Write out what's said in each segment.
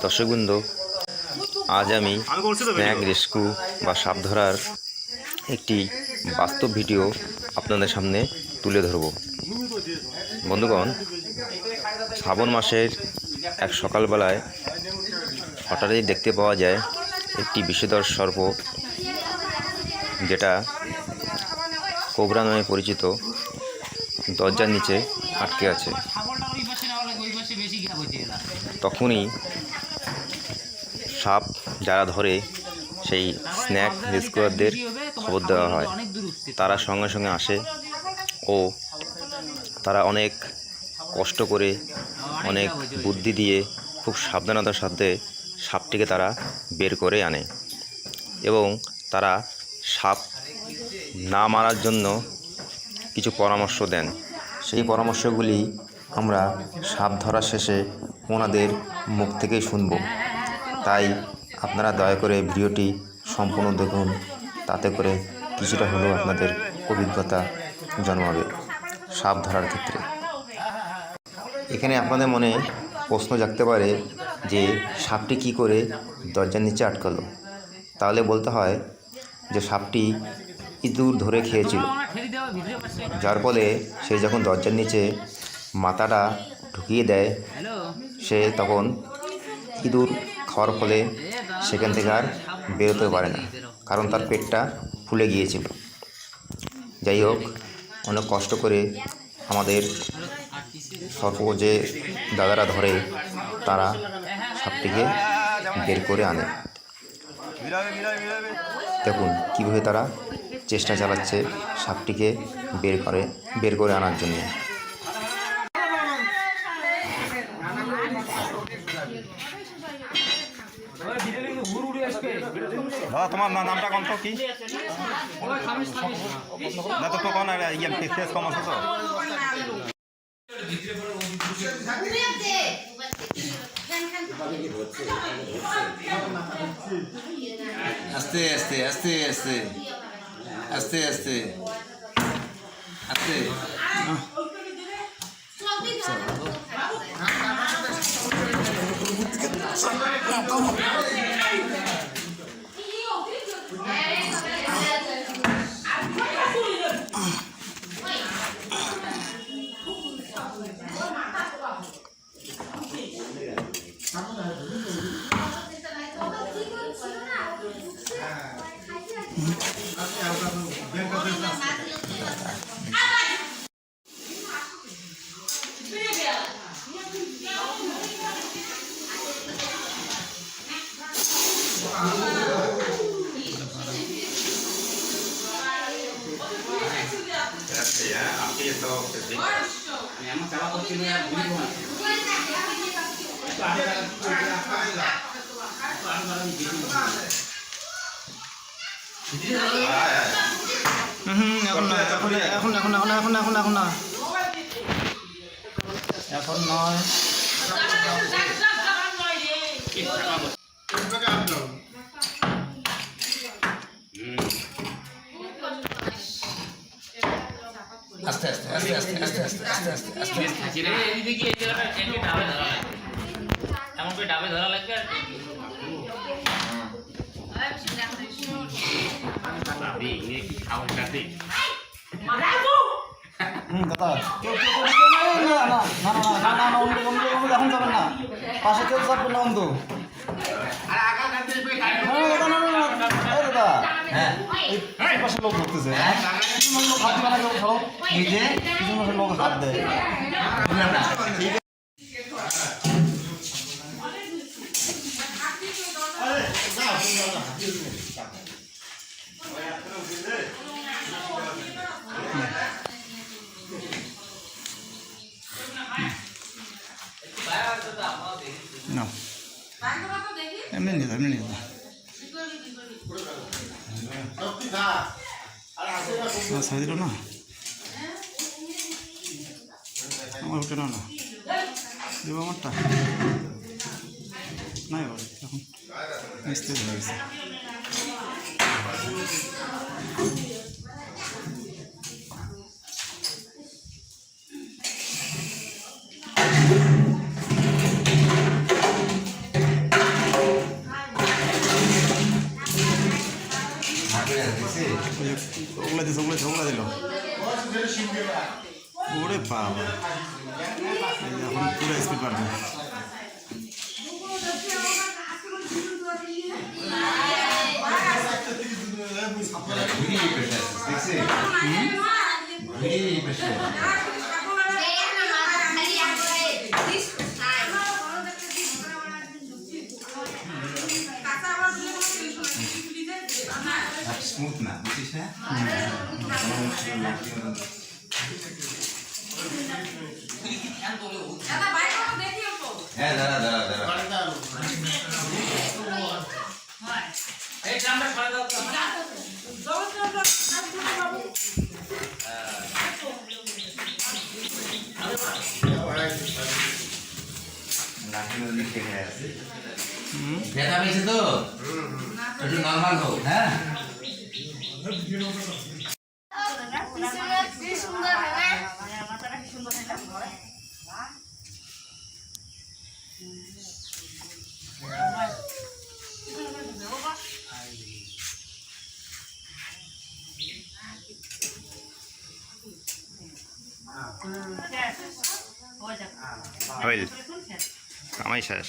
দর্শকবৃন্দ, আজ আমি স্ন্যাক রেস্কিউ বা সাপ ধরার একটি বাস্তব ভিডিও আপনাদের সামনে তুলে ধরব। বন্ধুগণ, শ্রাবণ মাসের এক সকালবেলায় হঠাৎই দেখতে পাওয়া যায় একটি বিষধর সর্প, যেটা কোবরা নামে পরিচিত, দরজার নিচে আটকে আছে। তখনই সাপ যারা ধরে সেই স্ন্যাক রেস্কিউয়ারদের খবর দেওয়া হয়। তারা সঙ্গে সঙ্গে আসে ও তারা অনেক কষ্ট করে, অনেক বুদ্ধি দিয়ে, খুব সাবধানতার সাথে সাপটিকে তারা বের করে আনে এবং তারা সাপ না মারার জন্য কিছু পরামর্শ দেন। সেই পরামর্শগুলি আমরা সাপ ধরা শেষে ওনাদের মুখ থেকেই শুনব। তাই আপনারা দয়া করে ভিডিওটি সম্পূর্ণ দেখুন, তাতে করে কিছুটা হলেও আপনাদের অভিজ্ঞতা জন্মাবে সাপ ধরার ক্ষেত্রে। এখানে আপনাদের মনে প্রশ্ন জাগতে পারে যে সাপটি কী করে দরজার নিচে আটকালো। তাহলে বলতে হয় যে সাপটি ইঁদুর ধরে খেয়েছিল, যার ফলে সে যখন দরজার নিচে মাথাটা ঢুকিয়ে দেয়, সে তখন ইঁদুর খাওয়ার ফলে সেখান থেকে আর বেরোতে পারে না, কারণ তার পেটটা ফুলে গিয়েছিল। যাই হোক, অনেক কষ্ট করে আমাদের সর্প যে দাদারা ধরে, তারা সাপটিকে বের করে আনে। দেখুন কীভাবে তারা চেষ্টা চালাচ্ছে সাপটিকে বের করে আনার জন্য। তোমার নামটা কম তো কি না, তো কোন ফেস কম আছে তো। আস্তে আস্তে আস্তে আস্তে আস্তে আস্তে আস্তে এখন নয়। আস্তে আস্তে আস্তে আস্তে আস্তে আস্তে আস্তে আস্তে আস্তে এমন করে ডাবে ধরা লাগবে। এখন যাবেন না, পাশে কেউ যাবেন না বন্ধু। হ্যাঁ, এই পাশে লোক ধরতেছে, হাত দিবে না কেউ, ধরো নিজে কিছু মাসের লোক হাত দেয়। না এমনি নিয়ে এমনি নিয়ে ছাড়ি দিল না, আমার উঠে না না দেব আমারটা না, এবার এখন মিস্ত্রি হয়ে গেছে। ওগুলো দিল ওরে বাবা এখন পুরো স্পিড বাড়বে স্মুথ না বুঝিস না হ্যাঁ দাঁড়া দাঁড়া দাঁড়া এই ড্রামটা সরাই দাও তো। ব্যথা পেয়েছে তো একটু নর্মাল হোক হ্যাঁ হইল কামাই শেষ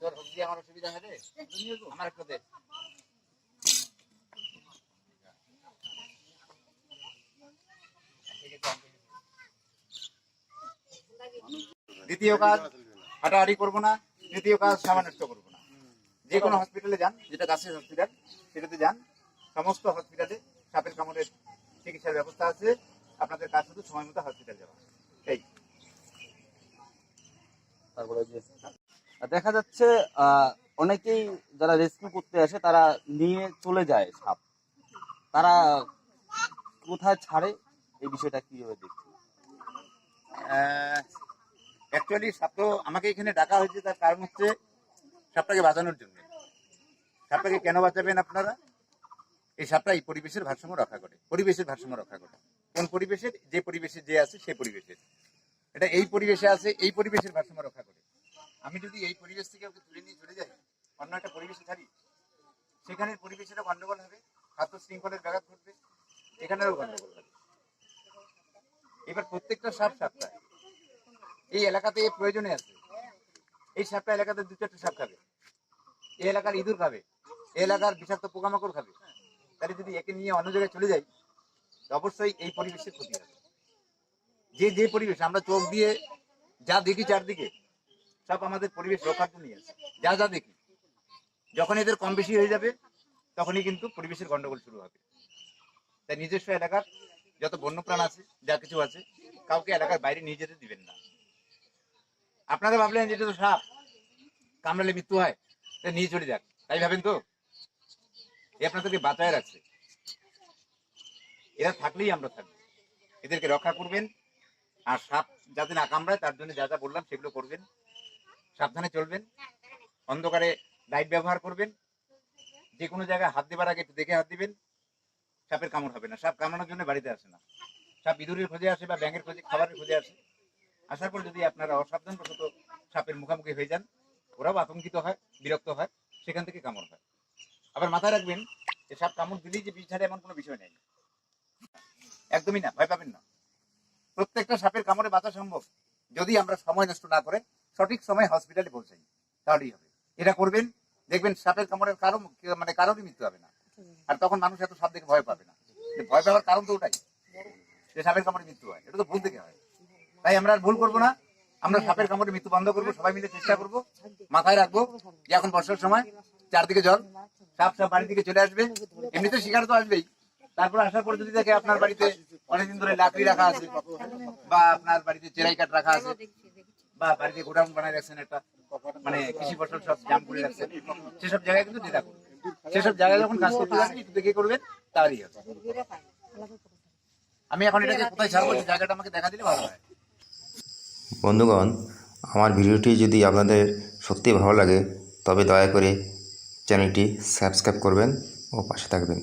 তোর সবজি আমার অসুবিধা হবে আমার একটু দে দ্বিতীয় কাজ হাঁটাহাঁটি করবো না তৃতীয় কাজ সামঞ্জস্য করবো না যে কোনো হসপিটালে যান যেটা কাছের হসপিটাল সেটাতে যান সমস্ত হসপিটালে সাপের কামড়ের চিকিৎসার ব্যবস্থা আছে আপনাদের কাজ শুধু সময় মতো হসপিটাল যাওয়া এই তারপরে যে দেখা যাচ্ছে অনেকেই যারা রেস্কিউ করতে আসে তারা নিয়ে চলে যায় সাপ, তারা কোথায় ছাড়ে এই বিষয়টা কিভাবে দেখছি? অ্যাকচুয়ালি সাপ তো আমাকে এখানে ডাকা হয়েছে তার কারণ হচ্ছে সাপটাকে বাঁচানোর জন্য। সাপটাকে কেন বাঁচাবেন আপনারা? এই সাপটা এই পরিবেশের ভারসাম্য রক্ষা করে, পরিবেশের ভারসাম্য রক্ষা করে। কোন পরিবেশের? যে পরিবেশে যে আছে সেই পরিবেশের। এটা এই পরিবেশে আছে, এই পরিবেশের ভারসাম্য রক্ষা করে। আমি যদি এই পরিবেশ থেকে ওকে তুলে নিয়ে চলে যাই অন্য একটা পরিবেশে ছাড়ি, সেখানের পরিবেশেরও গন্ডগোল হবে, খাদ্য শৃঙ্খলের ব্যাঘাত ঘটবে, এখানেও গন্ডগোল হবে। এবার প্রত্যেকটা সাপ সাপটা এই এলাকাতে প্রয়োজনে আছে। এই সাপটা এলাকাতে 2-4টা সাপ খাবে, এই এলাকার ইঁদুর খাবে, এই এলাকার বিষাক্ত পোকামাকড় খাবে। তাহলে যদি একে নিয়ে অন্য জায়গায় চলে যাই অবশ্যই এই পরিবেশের ক্ষতি হবে। যে পরিবেশ আমরা চোখ দিয়ে যা দেখি চারদিকে সব আমাদের পরিবেশ রক্ষার জন্য আছে, যা যা দেখি, যখন এদের কম বেশি হয়ে যাবে তখনই কিন্তু পরিবেশের গন্ডগোল শুরু হবে। তাই নিজস্ব এলাকার যত বন্যপ্রাণ আছে, যা কিছু আছে, কাউকে এলাকার বাইরে নিয়ে যেতে দিবেন না। আপনারা ভাবলেন যেটা তো সাপ, কামড়ালে মৃত্যু হয়, তাই নিয়ে চলে যাক, তাই ভাবেন তো? এ আপনাদেরকে বাঁচায় রাখছে। এরা থাকলেই আমরা থাকবো। এদেরকে রক্ষা করবেন, আর সাপ যাতে না কামড়ায় তার জন্য যা যা বললাম সেগুলো করবেন। সাবধানে চলবেন, অন্ধকারে লাইট ব্যবহার করবেন, যে কোনো জায়গায় হাত দেবার আগে একটু দেখে হাত দিবেন। সাপের কামড় হবে না। সাপ কামড়ানোর জন্য বাড়িতে আসে না, সাপ ইঁদুরের খোঁজে আসে বা ব্যাঙের খোঁজে, খাবারের খোঁজে আসে। আসার পর যদি আপনারা অসাবধানবশত সাপের মুখোমুখি হয়ে যান, ওরাও আতঙ্কিত হয়, বিরক্ত হয়, সেখান থেকে কামড় হয়। আবার মাথায় রাখবেন যে সাপ কামড় দিলেই যে বিষ ছাড়ে এমন কোনো বিষয় নেই, একদমই না, ভয় পাবেন না। প্রত্যেকটা সাপের কামড়ে বাঁচা সম্ভব যদি আমরা সময় নষ্ট না করে সঠিক সময় হসপিটালে পৌঁছাই, তাহলেই হবে। এটা করবেন, দেখবেন সাপের কামড়ের কারোরই মৃত্যু হবে না। আর তখন মানুষ এত সাপ দেখে ভয় পাবে না। ভয় পাওয়ার কারণ তো ওটাই যে সাপের কামড়ে মৃত্যু হয়, এটা তো ভুল থেকে হয়। তাই আমরা আর ভুল করবো না, আমরা সাপের কামড়ে মৃত্যু বন্ধ করবো, সবাই মিলে চেষ্টা করবো। মাথায় রাখবো যে এখন বর্ষার সময়, চারদিকে জল, সাপ বাড়ির দিকে চলে আসবে, এমনিতে শিকার তো আসবেই। তারপর আসার পর যদি দেখে আপনার বাড়িতে অনেকদিন ধরে লাকড়ি রাখা আছে, বা আপনার বাড়িতে চেরাই কাঠ রাখা আছে, বা বাড়িতে গোডাউন বানায় রাখছেন একটা, কৃষি ফসল সব জাম করে রাখছেন, সেসব জায়গায় কিন্তু যেটা করবেন, সেসব জায়গায় যখন কাজ করতে যাবেন একটু দেখে করবেন, তাহলেই হবে। আমি এখন এটাকে কোথায় ছাড়বো, জায়গাটা আমাকে দেখা দিলে ভালো হয়। বন্ধুগণ, আমার ভিডিওটি যদি আপনাদের সত্যি ভালো লাগে তবে দয়া করে চ্যানেলটি সাবস্ক্রাইব করবেন ও পাশে থাকবেন।